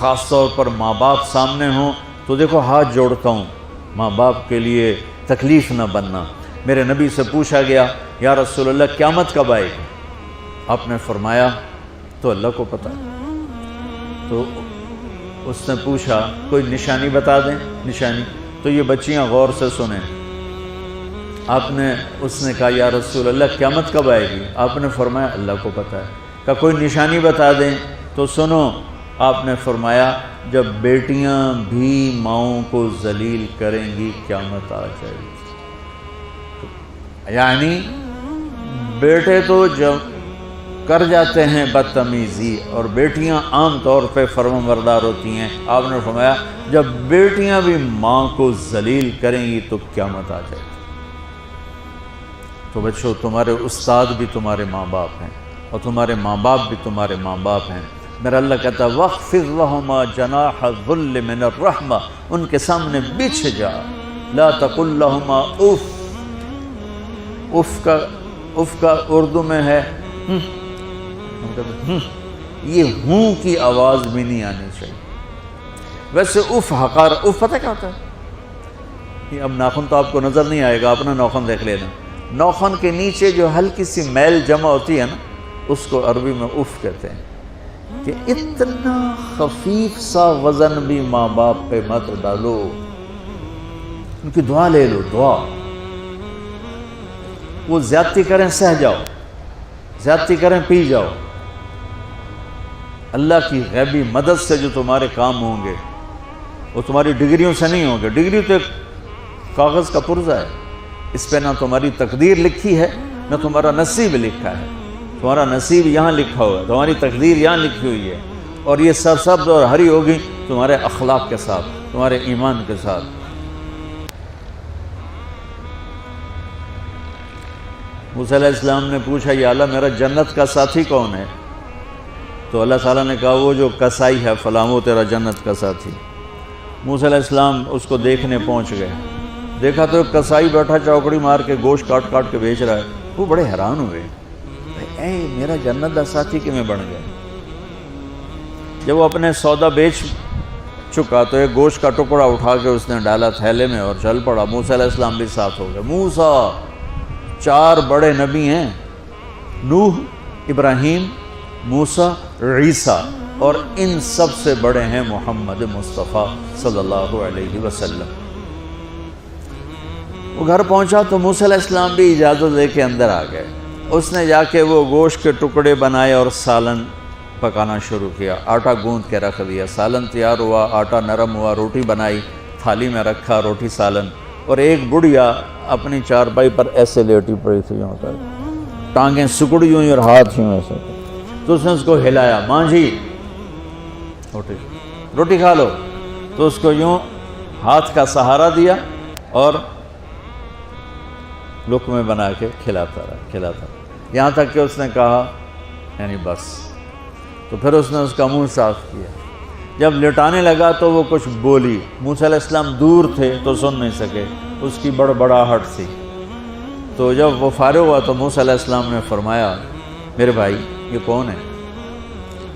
خاص طور پر ماں باپ سامنے ہوں تو دیکھو ہاتھ جوڑتا ہوں، ماں باپ کے لیے تکلیف نہ بننا۔ میرے نبی سے پوچھا گیا یا رسول اللہ قیامت کب آئے گی؟ آپ نے فرمایا تو اللہ کو پتہ۔ تو اس نے پوچھا کوئی نشانی بتا دیں، نشانی؟ تو یہ بچیاں غور سے سنیں۔ اس نے کہا یا رسول اللہ قیامت کب آئے گی؟ آپ نے فرمایا اللہ کو پتہ ہے۔ کہا کوئی نشانی بتا دیں؟ تو سنو، آپ نے فرمایا جب بیٹیاں بھی ماؤں کو ذلیل کریں گی قیامت آ جائے گی۔ یعنی بیٹے تو جب کر جاتے ہیں بدتمیزی اور بیٹیاں عام طور پہ فرمانبردار ہوتی ہیں، آپ نے فرمایا جب بیٹیاں بھی ماں کو ذلیل کریں گی تو قیامت آ جائے گی۔ تو بچوں، تمہارے استاد بھی تمہارے ماں باپ ہیں اور تمہارے ماں باپ بھی تمہارے ماں باپ ہیں۔ میرا اللہ کہتا ہے وَاخْفِضْ لَهُمَا جَنَاحَ الذُّلِّ مِنَ الرَّحْمَةِ، ان کے سامنے بچھ جا، لا تقل لهما اف کا اردو میں ہے یہ ہوں کی آواز بھی نہیں آنی چاہیے۔ ویسے اف حقار، اف پتہ کیا ہوتا ہے؟ اب ناخن تو آپ کو نظر نہیں آئے گا، اپنا ناخن دیکھ لینا، ناخن کے نیچے جو ہلکی سی میل جمع ہوتی ہے نا، اس کو عربی میں اف کہتے ہیں۔ کہ اتنا خفیف سا وزن بھی ماں باپ پہ مت ڈالو، ان کی دعا لے لو، دعا۔ وہ زیادتی کریں سہ جاؤ، زیادتی کریں پی جاؤ، اللہ کی غیبی مدد سے جو تمہارے کام ہوں گے وہ تمہاری ڈگریوں سے نہیں ہوں گے۔ ڈگری تو ایک کاغذ کا پرزہ ہے، اس پہ نہ تمہاری تقدیر لکھی ہے نہ تمہارا نصیب لکھا ہے۔ تمہارا نصیب یہاں لکھا ہوا ہے، تمہاری تقدیر یہاں لکھی ہوئی ہے، اور یہ سرسبز اور ہری ہوگی تمہارے اخلاق کے ساتھ، تمہارے ایمان کے ساتھ۔ موسیٰ علیہ السلام نے پوچھا یا اللہ میرا جنت کا ساتھی کون ہے؟ تو اللہ تعالیٰ نے کہا وہ جو کسائی ہے فلاں وہ تیرا جنت کا ساتھی۔ موسیٰ علیہ السلام اس کو دیکھنے پہنچ گئے، دیکھا تو ایک کسائی بیٹھا چوکڑی مار کے گوشت کاٹ کاٹ کے بیچ رہا ہے۔ وہ بڑے حیران ہوئے، اے میرا جنت کا ساتھی کیویں بن گیا؟ جب وہ اپنے سودا بیچ چکا تو ایک گوشت کا ٹکڑا اٹھا کے اس نے ڈالا تھیلے میں اور چل پڑا۔ موسیٰ علیہ السلام بھی ساتھ ہو گئے۔ موسیٰ 4 بڑے نبی ہیں، نوح، ابراہیم، موسیٰ، عیسیٰ، اور ان سب سے بڑے ہیں محمد مصطفیٰ صلی اللہ علیہ وسلم۔ وہ گھر پہنچا تو موسیٰ علیہ السلام بھی اجازت لے کے اندر آ گئے۔ اس نے جا کے وہ گوشت کے ٹکڑے بنائے اور سالن پکانا شروع کیا، آٹا گوندھ کے رکھ دیا، سالن تیار ہوا، آٹا نرم ہوا، روٹی بنائی، تھالی میں رکھا روٹی سالن، اور ایک بڑھیا اپنی چارپائی پر ایسے لیٹی پڑی تھی، یوں کر ٹانگیں سکڑی ہوئی اور ہاتھ یوں ایسے، تو اس نے اس کو ہلایا، ماں جی روٹی کھا لو، تو اس کو یوں ہاتھ کا سہارا دیا اور لقمے بنا کے کھلاتا رہا، یہاں تک کہ اس نے کہا یعنی بس۔ تو پھر اس نے اس کا منہ صاف کیا، جب لٹانے لگا تو وہ کچھ بولی۔ موسیٰ علیہ السلام دور تھے تو سن نہیں سکے، اس کی بڑبڑاہٹ تھی۔ تو جب وہ فارغ ہوا تو موسیٰ علیہ السلام نے فرمایا میرے بھائی یہ کون ہے؟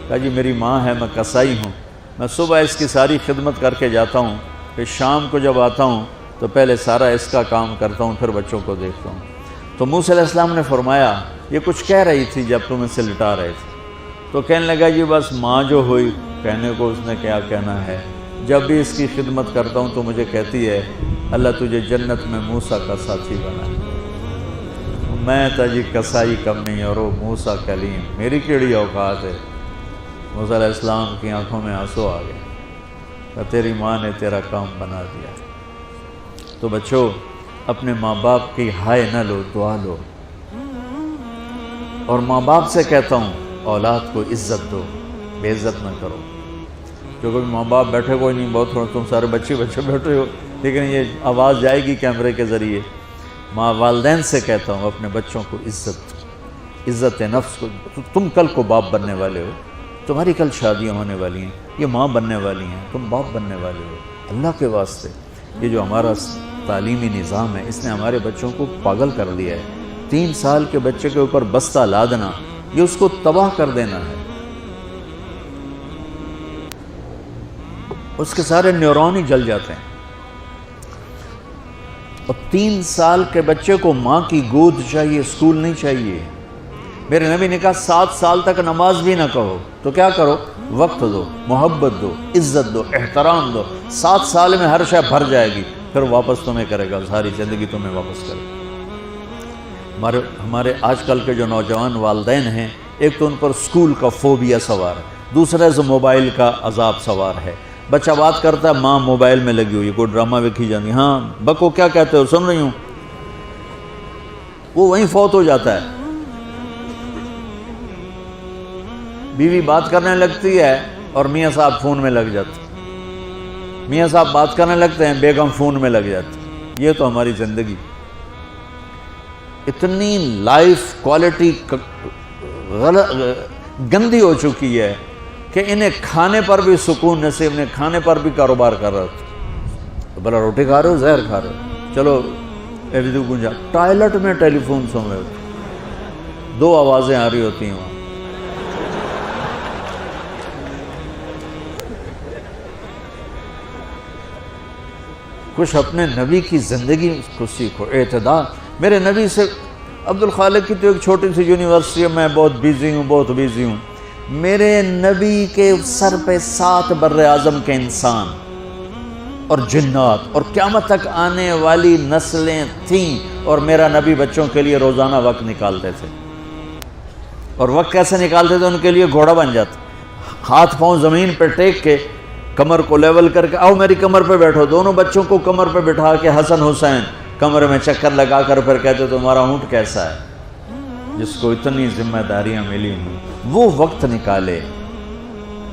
کہا جی میری ماں ہے، میں کسائی ہوں، میں صبح اس کی ساری خدمت کر کے جاتا ہوں، پھر شام کو جب آتا ہوں تو پہلے سارا اس کا کام کرتا ہوں، پھر بچوں کو دیکھتا ہوں۔ تو موسیٰ علیہ السلام نے فرمایا یہ کچھ کہہ رہی تھی جب تم اسے لٹا رہے تھے؟ تو کہنے لگا جی بس ماں جو ہوئی، کہنے کو اس نے کیا کہنا ہے، جب بھی اس کی خدمت کرتا ہوں تو مجھے کہتی ہے اللہ تجھے جنت میں موسیٰ کا ساتھی بنا۔ میں تا جی کسائی کم نہیں اور وہ موسیٰ کلیم، میری کیڑی اوقات ہے۔ موسیٰ علیہ السلام کی آنکھوں میں آنسو آ گئے کہ تیری ماں نے تیرا کام بنا دیا۔ تو بچوں اپنے ماں باپ کی ہائے نہ لو، دعا لو، اور ماں باپ سے کہتا ہوں اولاد کو عزت دو، بے عزت نہ کرو، کیونکہ ماں باپ بیٹھے کوئی نہیں، بہت تھوڑا تم سارے بچے بیٹھے ہو، لیکن یہ آواز جائے گی کیمرے کے ذریعے۔ ماں والدین سے کہتا ہوں اپنے بچوں کو عزت نفس کو، تم کل کو باپ بننے والے ہو، تمہاری کل شادیاں ہونے والی ہیں، یہ ماں بننے والی ہیں، تم باپ بننے والے ہو۔ اللہ کے واسطے یہ جو ہمارا تعلیمی نظام ہے اس نے ہمارے بچوں کو پاگل کر دیا ہے۔ 3 سال کے بچے کے اوپر بستہ لادنا، یہ اس کو تباہ کر دینا ہے۔ اس کے سارے نیورون ہی جل جاتے ہیں. اور 3 سال کے بچے کو ماں کی گود چاہیے، اسکول نہیں چاہیے. میرے نبی نے کہا 7 سال تک نماز بھی نہ کہو تو کیا کرو، وقت دو، محبت دو، عزت دو، احترام دو. 7 سال میں ہر شے بھر جائے گی، پھر واپس تمہیں کرے گا، ساری زندگی تمہیں واپس کرے گا. ہمارے آج کل کے جو نوجوان والدین ہیں، ایک تو ان پر اسکول کا فوبیا سوار ہے، دوسرا سے موبائل کا عذاب سوار ہے. بچہ بات کرتا ہے، ماں موبائل میں لگی ہوئی، کوئی ڈرامہ ویکھی جاتی، ہاں بکو کیا کہتے ہو، سن رہی ہوں. وہ وہیں فوت ہو جاتا ہے. بیوی بات کرنے لگتی ہے اور میاں صاحب فون میں لگ جاتے، میاں صاحب بات کرنے لگتے ہیں، بیگم فون میں لگ جاتی. یہ تو ہماری زندگی. اتنی لائف کوالٹی گندی ہو چکی ہے کہ انہیں کھانے پر بھی سکون نصیب نہیں، کھانے پر بھی کاروبار کر رہا تھا. بلا روٹی کھا رہے ہو، زہر کھا رہے ہو، چلو گنجا. ٹوائلٹ میں ٹیلی فون سن رہے ہوتے، 2 آوازیں آ رہی ہوتی ہیں وہاں. کچھ اپنے نبی کی زندگی کو سیکھو، اعتدال. میرے نبی سے عبد الخالق کی تو ایک چھوٹی سی یونیورسٹی ہے، میں بہت بیزی ہوں. میرے نبی کے سر پہ 7 بر اعظم کے انسان اور جنات اور قیامت تک آنے والی نسلیں تھیں، اور میرا نبی بچوں کے لیے روزانہ وقت نکالتے تھے. اور وقت کیسے نکالتے تھے؟ ان کے لیے گھوڑا بن جاتا، ہاتھ پاؤں زمین پہ ٹیک کے، کمر کو لیول کر کے، آؤ میری کمر پہ بیٹھو. دونوں بچوں کو کمر پہ بٹھا کے حسن حسین کمر میں چکر لگا کر پھر کہتے تمہارا اونٹ کیسا ہے، جس کو اتنی ذمہ داریاں ملی ہیں. وہ وقت نکالے.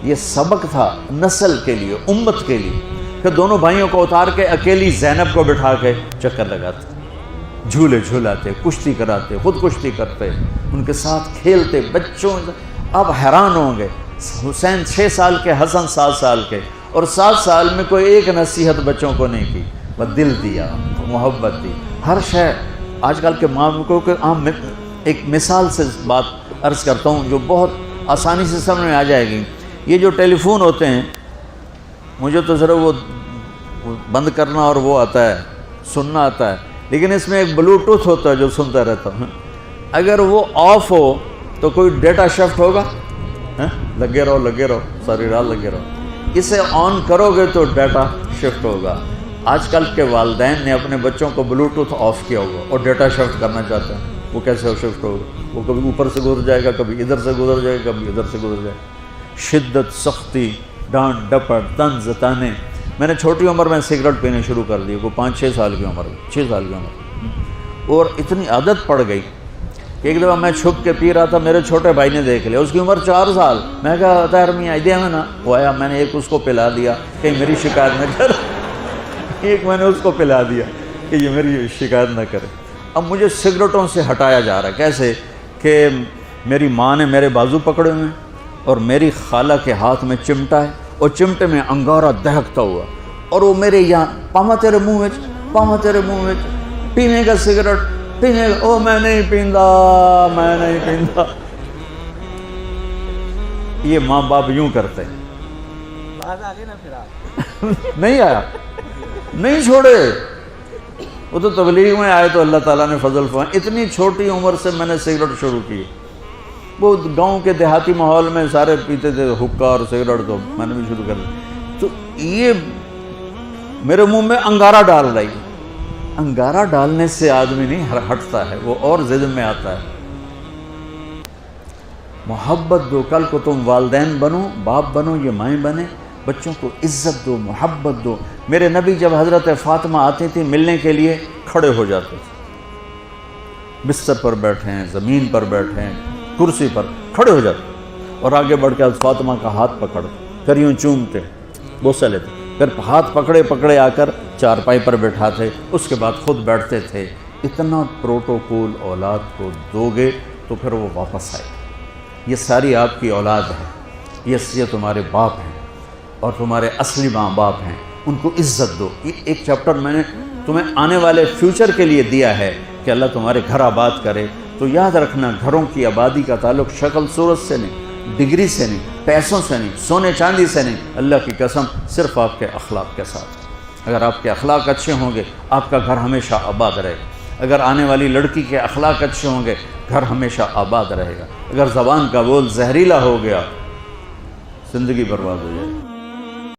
یہ سبق تھا نسل کے لیے، امت کے لیے. پھر دونوں بھائیوں کو اتار کے اکیلی زینب کو بٹھا کے چکر لگاتے، جھولے جھولاتے، کشتی کراتے، خود کشتی کرتے، ان کے ساتھ کھیلتے. بچوں آپ حیران ہوں گے، حسین 6 سال کے، حسن 7 سال کے، اور 7 سال میں کوئی ایک نصیحت بچوں کو نہیں کی. وہ دل دیا، محبت دی، ہر شے. آج کل کے ماں کو عام ایک مثال سے بات عرض کرتا ہوں جو بہت آسانی سے سمجھ میں آ جائے گی. یہ جو ٹیلی فون ہوتے ہیں، مجھے تو ذرا وہ بند کرنا اور وہ آتا ہے، سننا آتا ہے، لیکن اس میں ایک بلوٹوتھ ہوتا ہے جو سنتا رہتا ہوں. اگر وہ آف ہو تو کوئی ڈیٹا شفٹ ہوگا، لگے رہو ساری رات لگے رہو. اسے آن کرو گے تو ڈیٹا شفٹ ہوگا. آج کل کے والدین نے اپنے بچوں کو بلوٹوتھ آف کیا ہوگا اور ڈیٹا شفٹ کرنا چاہتے ہیں. وہ کیسے شفٹ ہوگا؟ وہ کبھی اوپر سے گزر جائے گا، کبھی ادھر سے گزر جائے گا، کبھی ادھر سے گزر جائے گا. شدت، سختی، ڈانٹ ڈپٹ، طنز تانے. میں نے چھوٹی عمر میں سگریٹ پینے شروع کر دی، کوئی 5-6 سال کی عمر، 6 سال کی عمر، اور اتنی عادت پڑ گئی کہ ایک دفعہ میں چھپ کے پی رہا تھا، میرے چھوٹے بھائی نے دیکھ لیا، اس کی عمر 4 سال. میں کہا طاہر میاں دیا میں نا، وہ آیا، میں نے ایک اس کو پلا دیا کہ میری شکایت نہ کر، ایک میں نے اس کو پلا دیا کہ یہ میری شکایت نہ کرے. اب مجھے سگریٹوں سے ہٹایا جا رہا ہے. کیسے کہ میری ماں نے میرے بازو پکڑے ہوئے ہیں اور میری خالہ کے ہاتھ میں چمٹا ہے اور چمٹے میں انگارہ دہکتا ہوا، اور وہ میرے یہاں پاما تیرے منہ میں پینے کا سگریٹ پینے کا. او میں نہیں پیندا. یہ ماں باپ یوں کرتے ہیں. نہیں آیا، نہیں چھوڑے. وہ تو تبلیغ میں آئے تو اللہ تعالیٰ نے فضل فرمایا. اتنی چھوٹی عمر سے میں نے سگریٹ شروع کی. وہ گاؤں کے دیہاتی ماحول میں سارے پیتے تھے حکا اور سگریٹ، تو میں نے بھی شروع کر دی. تو یہ میرے منہ میں انگارہ ڈال رہی. انگارہ ڈالنے سے آدمی نہیں ہٹتا ہے، وہ اور ضد میں آتا ہے. محبت دو. کل کو تم والدین بنو، باپ بنو، یہ مائیں بنے، بچوں کو عزت دو، محبت دو. میرے نبی جب حضرت فاطمہ آتی تھی ملنے کے لیے، کھڑے ہو جاتے تھے. بستر پر بیٹھے ہیں، زمین پر بیٹھے ہیں، کرسی پر کھڑے ہو جاتے، اور آگے بڑھ کے فاطمہ کا ہاتھ پکڑ، پھر یوں چومتے، بوسہ لیتے، پھر ہاتھ پکڑے آ کر چارپائی پر بیٹھاتے، اس کے بعد خود بیٹھتے تھے. اتنا پروٹوکول اولاد کو دو گے تو پھر وہ واپس آئے. یہ ساری آپ کی اولاد ہے، یہ تمہارے باپ ہیں اور تمہارے اصلی ماں باپ ہیں. ان کو عزت دو. یہ ایک چیپٹر میں نے تمہیں آنے والے فیوچر کے لیے دیا ہے کہ اللہ تمہارے گھر آباد کرے. تو یاد رکھنا، گھروں کی آبادی کا تعلق شکل صورت سے نہیں، ڈگری سے نہیں، پیسوں سے نہیں، سونے چاندی سے نہیں، اللہ کی قسم صرف آپ کے اخلاق کے ساتھ۔ اگر آپ کے اخلاق اچھے ہوں گے آپ کا گھر ہمیشہ آباد رہے گا۔ اگر آنے والی لڑکی کے اخلاق اچھے ہوں گے گھر ہمیشہ آباد رہے گا۔ اگر زبان کا بول زہریلا ہو گیا زندگی برباد ہو جائے گی۔